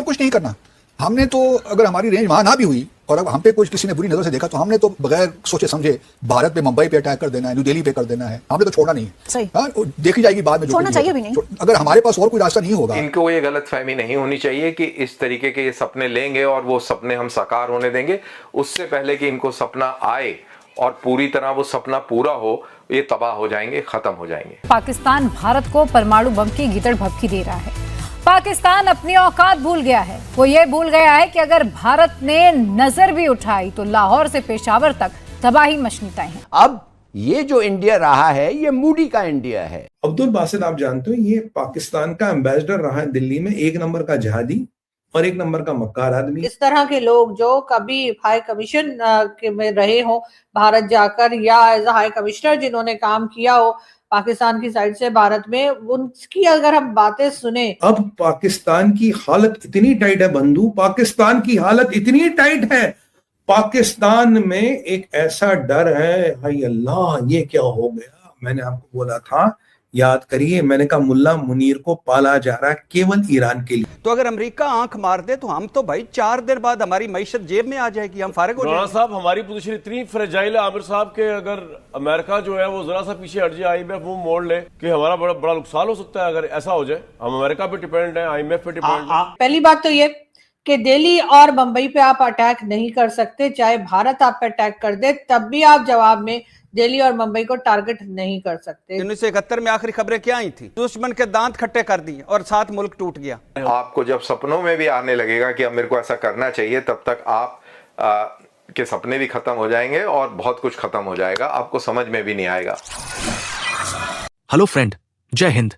और कुछ नहीं करना। हमने तो अगर हमारी रेंज वहां ना भी हुई और अब हम पे कुछ किसी ने बुरी नजर से देखा तो हमने तो बगैर सोचे समझे भारत पे, मुंबई पे अटैक कर देना है, न्यू दिल्ली पे कर देना है, हमने तो छोड़ना नहीं है। हाँ, देखी जाएगी बाद में, छोड़ना चाहिए भी नहीं। अगर हमारे पास और कोई रास्ता नहीं होगा। इनको ये गलतफहमी नहीं होनी चाहिए कि इस तरीके के ये सपने लेंगे और वो सपने हम साकार होने देंगे। उससे पहले कि इनको सपना आए और पूरी तरह वो सपना पूरा हो, ये तबाह हो जाएंगे, खत्म हो जाएंगे। पाकिस्तान भारत को परमाणु बम की गीदड़ भभकी दे रहा है। पाकिस्तान अपनी औकात भूल गया है। वो ये भूल गया है कि अगर भारत ने नजर भी उठाई तो लाहौर से पेशावर तक तबाही मचनी तय है। अब ये जो इंडिया रहा है ये मूडी का इंडिया है। अब्दुल बासित आप जानते हो ये पाकिस्तान का एम्बेसडर रहा है दिल्ली में, एक नंबर का जहादी और एक नंबर का मक्कार आदमी। इस तरह के लोग जो कभी हाई कमीशन में रहे हो भारत जाकर या एज हाई कमिश्नर जिन्होंने काम किया हो पाकिस्तान की साइड से भारत में, उनकी अगर हम बातें सुने। अब पाकिस्तान की हालत इतनी टाइट है बंधु, पाकिस्तान की हालत इतनी टाइट है, पाकिस्तान में एक ऐसा डर है, हाय अल्लाह ये क्या हो गया। मैंने आपको बोला था, याद करिए, मैंने कहा मुल्ला मुनीर को पाला जा रहा है केवल ईरान के लिए। तो अगर अमेरिका आंख मार दे तो हम तो भाई 4 दिन बाद हमारी मईशत जेब में आ जाएगी, हम फारिग हो जाएंगे। साहब हमारी पोजीशन इतनी फ्रेजाइल है आमिर साहब के, अगर अमेरिका जो है वो जरा सा पीछे हट जाए, IMF वो मोड़ ले कि हमारा बड़ा नुकसान हो सकता है अगर ऐसा हो जाए। हम अमेरिका पे डिपेंड है, IMF पे डिपेंड है। पहली बात तो ये कि दिल्ली और बंबई पे आप अटैक नहीं कर सकते, चाहे भारत आप पे अटैक कर दे तब भी आप जवाब में दिल्ली और मुंबई को टारगेट नहीं कर सकते। 1971 में आखिरी खबरें क्या आई थी? दुश्मन के दांत खट्टे कर दिए और साथ मुल्क टूट गया। आपको जब सपनों में भी आने लगेगा कि अब मेरे को ऐसा करना चाहिए, तब तक आप के सपने भी खत्म हो जाएंगे और बहुत कुछ खत्म हो जाएगा, आपको समझ में भी नहीं आएगा। हेलो फ्रेंड, जय हिंद।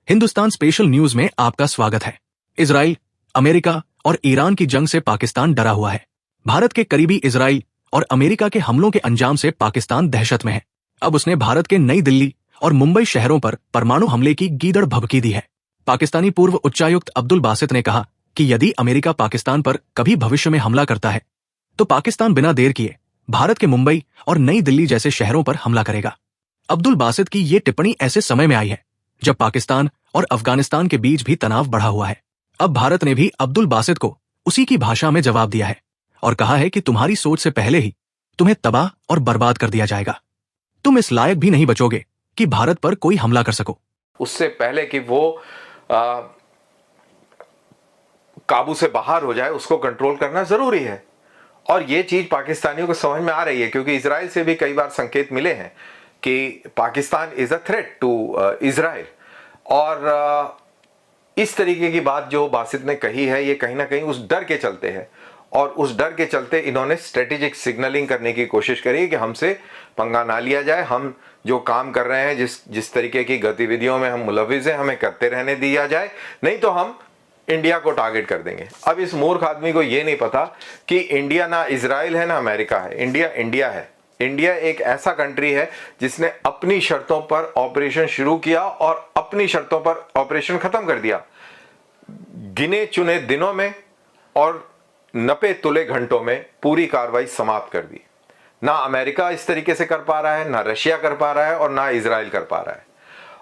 हिंदुस्तान स्पेशल न्यूज में आपका स्वागत है। इजराइल, अमेरिका और ईरान की जंग से पाकिस्तान डरा हुआ है। भारत के करीबी इजराइल और अमेरिका के हमलों के अंजाम से पाकिस्तान दहशत में है। अब उसने भारत के नई दिल्ली और मुंबई शहरों पर परमाणु हमले की गीदड़ भभकी दी है। पाकिस्तानी पूर्व उच्चायुक्त अब्दुल बासित ने कहा कि यदि अमेरिका पाकिस्तान पर कभी भविष्य में हमला करता है तो पाकिस्तान बिना देर किए भारत के मुंबई और नई दिल्ली जैसे शहरों पर हमला करेगा। अब्दुल बासित की ये टिप्पणी ऐसे समय में आई है जब पाकिस्तान और अफगानिस्तान के बीच भी तनाव बढ़ा हुआ है। अब भारत ने भी अब्दुल बासित को उसी की भाषा में जवाब दिया है और कहा है कि तुम्हारी सोच से पहले ही तुम्हें तबाह और बर्बाद कर दिया जाएगा। तुम इस लायक भी नहीं बचोगे कि भारत पर कोई हमला कर सको। उससे पहले कि वो काबू से बाहर हो जाए, उसको कंट्रोल करना जरूरी है। और ये चीज पाकिस्तानियों को समझ में आ रही है, क्योंकि इजराइल से भी कई बार संकेत मिले हैं कि Pakistan is a threat to Israel. और इस तरीके की बात जो बासित ने कही है, ये कहीं ना कहीं उस डर के चलते है, और उस डर के चलते इन्होंने स्ट्रेटेजिक सिग्नलिंग करने की कोशिश करी कि हमसे पंगा ना लिया जाए, हम जो काम कर रहे हैं, जिस तरीके की गतिविधियों में हम मुलविज हैं, हमें करते रहने दिया जाए, नहीं तो हम इंडिया को टारगेट कर देंगे। अब इस मूर्ख आदमी को ये नहीं पता कि इंडिया ना इजराइल है ना अमेरिका है, इंडिया इंडिया है। इंडिया एक ऐसा कंट्री है जिसने अपनी शर्तों पर ऑपरेशन शुरू किया और अपनी शर्तों पर ऑपरेशन खत्म कर दिया, गिने चुने दिनों में और नपे तुले घंटों में पूरी कार्रवाई समाप्त कर दी। ना अमेरिका इस तरीके से कर पा रहा है, ना रशिया कर पा रहा है और ना इजराइल कर पा रहा है।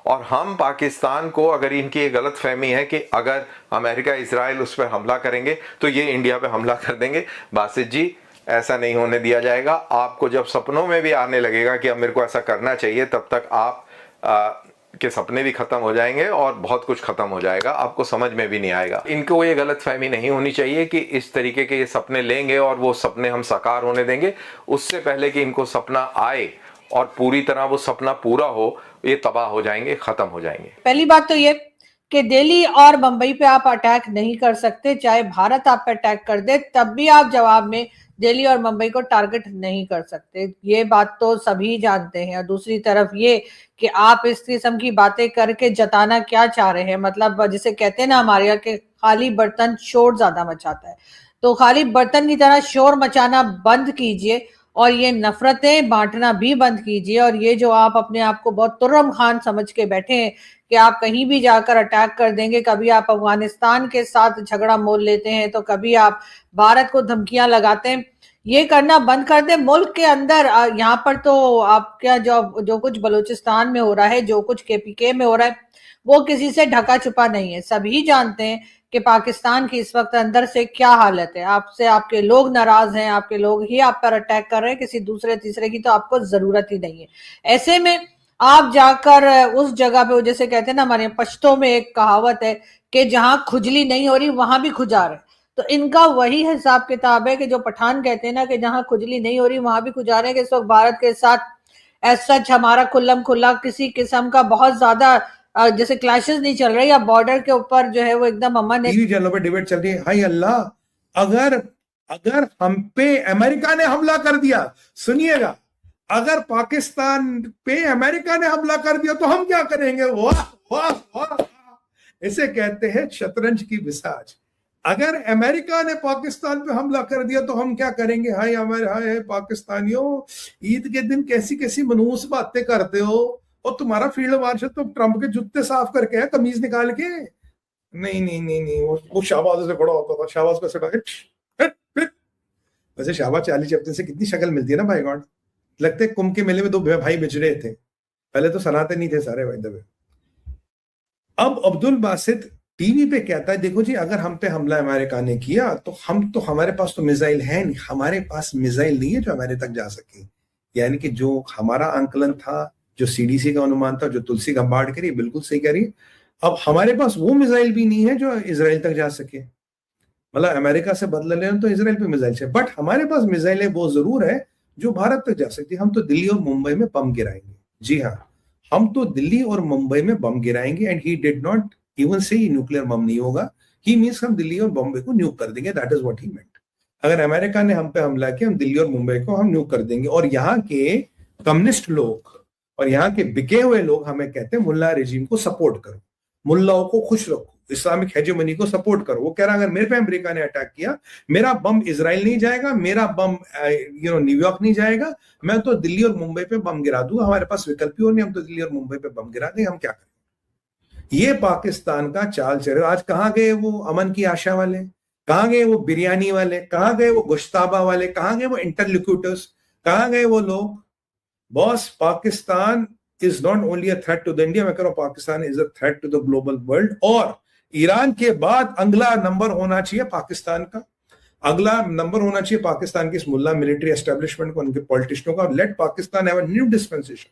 और हम पाकिस्तान को, अगर इनकी ये गलत फहमी है कि अगर अमेरिका इजराइल उस पर हमला करेंगे तो ये इंडिया पे हमला कर देंगे, बासित जी ऐसा नहीं होने दिया जाएगा। आपको जब सपनों में भी आने लगेगा कि अब मेरे को ऐसा करना चाहिए, तब तक आप के सपने भी खत्म हो जाएंगे और बहुत कुछ खत्म हो जाएगा, आपको समझ में भी नहीं आएगा। इनको ये गलतफहमी नहीं होनी चाहिए कि इस तरीके के ये सपने लेंगे और वो सपने हम साकार होने देंगे। उससे पहले कि इनको सपना आए और पूरी तरह वो सपना पूरा हो, ये तबाह हो जाएंगे, खत्म हो जाएंगे। पहली बात तो ये कि दिल्ली और मुंबई पे आप अटैक नहीं कर सकते, चाहे भारत आप पे अटैक कर दे तब भी आप जवाब में दिल्ली और मुंबई को टारगेट नहीं कर सकते। ये बात तो सभी जानते हैं। और दूसरी तरफ ये कि आप इस किस्म की बातें करके जताना क्या चाह रहे हैं, मतलब जिसे कहते हैं ना हमारे यहाँ के खाली बर्तन शोर ज्यादा मचाता है, तो खाली बर्तन की तरह शोर मचाना बंद कीजिए और ये नफरतें बांटना भी बंद कीजिए। और ये जो आप अपने आप को बहुत तुर्रम खान समझ के बैठे हैं कि आप कहीं भी जाकर अटैक कर देंगे, कभी आप अफगानिस्तान के साथ झगड़ा मोल लेते हैं तो कभी आप भारत को धमकियां लगाते हैं, ये करना बंद कर दे। मुल्क के अंदर यहाँ पर तो आपका जो कुछ बलूचिस्तान में हो रहा है, जो कुछ KPK में हो रहा है, वो किसी से ढका छुपा नहीं है। सभी जानते हैं कि पाकिस्तान की इस वक्त अंदर से क्या हालत है। आपसे आपके लोग नाराज हैं, आपके लोग ही आप पर अटैक कर रहे हैं, किसी दूसरे तीसरे की तो आपको जरूरत ही नहीं है। ऐसे में आप जाकर उस जगह पे, जैसे कहते हैं ना, हमारे पश्तो में एक कहावत है कि जहां खुजली नहीं हो रही वहां भी खुजार है, तो इनका वही हिसाब किताब है कि जो पठान कहते हैं ना कि जहां खुजली नहीं हो रही वहां भी खुजार है, कि इस वक्त भारत के साथ एज सच हमारा खुल्लम खुल्ला किसी किस्म का बहुत ज्यादा जैसे क्लैशेस नहीं चल रहे, या बॉर्डर के ऊपर जो है वो एकदम अमन है। टीवी चैनलों पे डिबेट चल रही है। हाय अल्लाह, अगर अगर हम पे अमेरिका ने हमला कर दिया, सुनिएगा, अगर पाकिस्तान पे अमेरिका ने हमला कर दिया तो हम क्या करेंगे? वाह वाह वाह, इसे कहते हैं शतरंज की विसाज। अगर अमेरिका ने पाकिस्तान पे हमला कर दिया तो हम क्या करेंगे? हाय हमारे, हाय पाकिस्तानियों, ईद के दिन कैसी कैसी मनहूस बातें करते हो, और तुम्हारा फील्ड मार्शल तो ट्रंप के जूते साफ करके है, कमीज निकाल के। नहीं नहीं नहीं नहीं, वो शाहबाज से बड़ा होता था, शाहबाज को सटा के। वैसे शाहबाज चार्ली चैपलिन से कितनी शक्ल मिलती है ना भाई गॉड, लगते है कुंभ के मेले में दो भाई बिछ रहे थे, पहले तो सनातन नहीं थे सारे भाई दबे। अब अब्दुल बासित टीवी पे कहता है, देखो जी, अगर हम पे हमला अमेरिका ने किया तो हमारे पास तो मिसाइल है नहीं, हमारे पास मिसाइल नहीं है जो अमेरिका तक जा सके। यानी कि जो हमारा आंकलन था, जो सीडीसी का अनुमान था, जो तुलसी गंबाड़ करी, बिल्कुल सही करी, अब हमारे पास वो मिसाइल भी नहीं है जो इजराइल तक जा सके। मतलब अमेरिका से बदला लेना तो इजराइल पे मिसाइल है, बट हमारे पास मिसाइल है वो जरूर है जो भारत तक जा सकती है। हम तो दिल्ली और मुंबई में बम गिराएंगे। जी हाँ, हम तो दिल्ली और मुंबई में बम गिराएंगे। And he did not even say nuclear bomb नहीं होगा, ही मीन्स हम दिल्ली और बॉम्बे को न्यूक कर देंगे, दैट इज व्हाट ही मेंट। अगर अमेरिका ने हम पे हमला किया, हम दिल्ली और मुंबई को हम न्यूक कर देंगे। और यहाँ के कम्युनिस्ट लोग और यहाँ के बिके हुए लोग हमें कहते हैं मुल्ला रेजिम को सपोर्ट करो, मुल्लाओं को खुश रखो, इस्लामिक हेजेमनी को सपोर्ट करो। वो कह रहा है अगर मेरे पे अमेरिका ने अटैक किया, मेरा बम इजराइल नहीं जाएगा, मेरा बम न्यूयॉर्क नहीं जाएगा, मैं तो दिल्ली और मुंबई पे बम गिरा दूंगा, हमारे पास विकल्प ही नहीं, हम तो दिल्ली और मुंबई पे बम गिरा देंगे, हम क्या करें? ये पाकिस्तान का चाल चल रहा है। आज कहाँ गए वो अमन की आशा वाले, कहाँ गए वो बिरयानी वाले, कहाँ गए वो गोश्ताबा वाले, कहाँ गए वो इंटरलोक्यूटर्स, कहाँ गए वो लोग? Boss, Pakistan is not only a threat to the India, मैं कह रहा हूं Pakistan is a threat to the global world। और ईरान के बाद अगला नंबर होना चाहिए पाकिस्तान का, अगला नंबर होना चाहिए पाकिस्तान की इस मुल्ला मिलिट्री एस्टेब्लिशमेंट को, उनके पॉलिटिशियनों का। Let Pakistan have a new dispensation,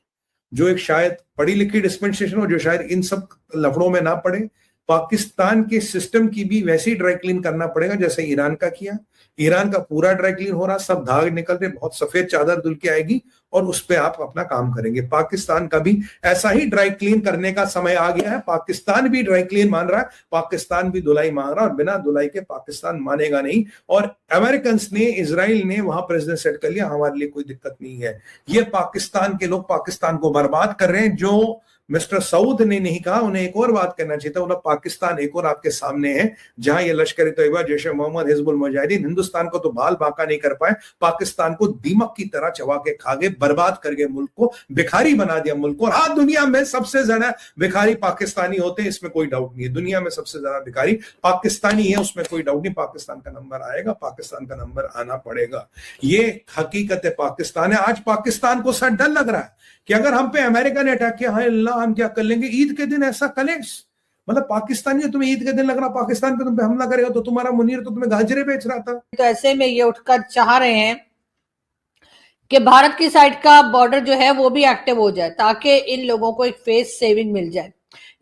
जो एक शायद पढ़ी लिखी डिस्पेंसेशन हो, जो शायद इन सब लफड़ों में ना पड़े। पाकिस्तान के सिस्टम की भी वैसे ही ड्राई क्लीन करना पड़ेगा जैसे ईरान का किया। ईरान का पूरा ड्राई क्लीन हो रहा, सब दाग निकल रहे, बहुत सफेद चादर धुल के आएगी और उस पे आप अपना काम करेंगे। पाकिस्तान का भी ऐसा ही ड्राई क्लीन करने का समय आ गया है। पाकिस्तान भी ड्राई क्लीन मान रहा है, पाकिस्तान भी धुलाई मांग रहा है, और बिना धुलाई के पाकिस्तान मानेगा नहीं। और अमेरिकन ने, इजराइल ने वहां प्रेसिडेंट सेट कर लिया, हमारे लिए कोई दिक्कत नहीं है। ये पाकिस्तान के लोग पाकिस्तान को बर्बाद कर रहे हैं। जो मिस्टर सऊद ने नहीं कहा, उन्हें एक और बात करना चाहिए था। उन्हें पाकिस्तान एक और आपके सामने है जहां ये लश्कर तैयबा, जैश ए मोहम्मद, हिजबुल मुजाहिदीन हिंदुस्तान को तो बाल बांका नहीं कर पाए, पाकिस्तान को दीमक की तरह चबा के खा गए, बर्बाद कर गए, मुल्क को भिखारी बना दिया मुल्क को। और हाँ, दुनिया में सबसे ज्यादा भिखारी पाकिस्तानी होते हैं, इसमें कोई डाउट नहीं है। दुनिया में सबसे ज्यादा भिखारी पाकिस्तानी है, उसमें कोई डाउट नहीं। पाकिस्तान का नंबर आएगा, पाकिस्तान का नंबर आना पड़ेगा, ये हकीकत है। पाकिस्तान है। आज पाकिस्तान को सर डर लग रहा है कि अगर हम पे अमेरिका ने अटैक किया, हाय अल्लाह, हम क्या कर लेंगे? ईद के दिन ऐसा कलेक्स, मतलब पाकिस्तानी, तुम्हें ईद के दिन लग रहा पाकिस्तान पे तुम पे हमला करेगा, तो तुम्हारा मुनीर तो तुम्हें गाजरे बेच रहा था। तो ऐसे में ये उठकर चाह रहे हैं कि भारत की साइड का बॉर्डर जो है वो भी एक्टिव हो जाए, ताकि इन लोगों को एक फेस सेविंग मिल जाए।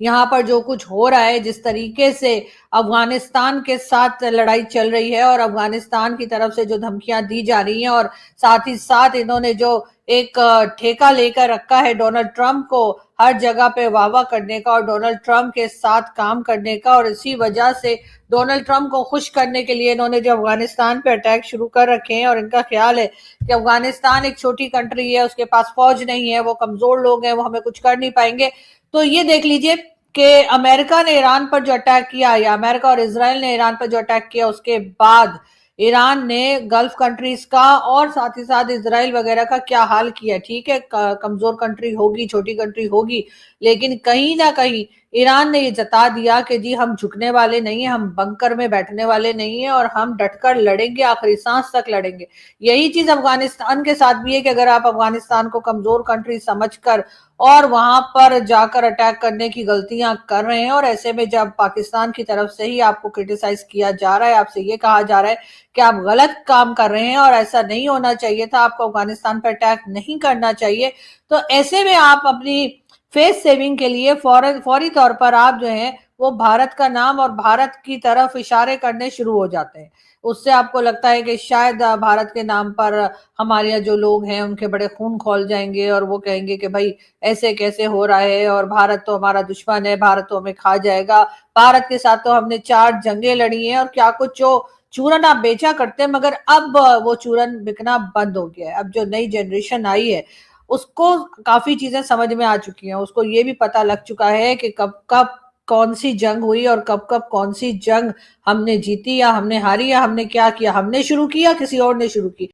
यहाँ पर जो कुछ हो रहा है, जिस तरीके से अफगानिस्तान के साथ लड़ाई चल रही है और अफगानिस्तान की तरफ से जो धमकियां दी जा रही हैं, और साथ ही साथ इन्होंने जो एक ठेका लेकर रखा है डोनाल्ड ट्रंप को हर जगह पे वाह करने का और डोनाल्ड ट्रंप के साथ काम करने का, और इसी वजह से डोनाल्ड ट्रंप को खुश करने के लिए इन्होंने जो अफगानिस्तान पे अटैक शुरू कर रखे हैं। और इनका ख्याल है कि अफगानिस्तान एक छोटी कंट्री है, उसके पास फौज नहीं है, वो कमजोर लोग हैं, वो हमें कुछ कर नहीं पाएंगे। तो ये देख लीजिए कि अमेरिका ने ईरान पर जो अटैक किया, या अमेरिका और इजराइल ने ईरान पर जो अटैक किया, उसके बाद ईरान ने गल्फ कंट्रीज का और साथ ही साथ इजराइल वगैरह का क्या हाल किया। ठीक है, कमजोर कंट्री होगी, छोटी कंट्री होगी, लेकिन कहीं ना कहीं ईरान ने ये जता दिया कि जी हम झुकने वाले नहीं है, हम बंकर में बैठने वाले नहीं है और हम डटकर लड़ेंगे, आखिरी सांस तक लड़ेंगे। यही चीज अफगानिस्तान के साथ भी है कि अगर आप अफगानिस्तान को कमजोर कंट्री समझकर और वहां पर जाकर अटैक करने की गलतियां कर रहे हैं, और ऐसे में जब पाकिस्तान की तरफ से ही आपको क्रिटिसाइज किया जा रहा है, आपसे ये कहा जा रहा है कि आप गलत काम कर रहे हैं और ऐसा नहीं होना चाहिए था, आपको अफगानिस्तान पर अटैक नहीं करना चाहिए, तो ऐसे में आप अपनी फेस सेविंग के लिए फौरी तौर पर आप जो है वो भारत का नाम और भारत की तरफ इशारे करने शुरू हो जाते हैं। उससे आपको लगता है कि शायद भारत के नाम पर हमारे यहाँ जो लोग हैं उनके बड़े खून खौल जाएंगे और वो कहेंगे कि भाई ऐसे कैसे हो रहा है, और भारत तो हमारा दुश्मन है, भारत तो हमें खा जाएगा, भारत के साथ तो हमने 4 जंगें लड़ी हैं, और क्या कुछ जो चूरन आप बेचा करते हैं, मगर अब वो चूरन बिकना बंद हो गया है। अब जो नई जनरेशन आई है उसको काफी चीजें समझ में आ चुकी हैं, उसको ये भी पता लग चुका है कि कब कब कौन सी जंग हुई और कब कब कौन सी जंग हमने जीती या हमने हारी, या हमने क्या किया, हमने शुरू किया किसी और ने शुरू की।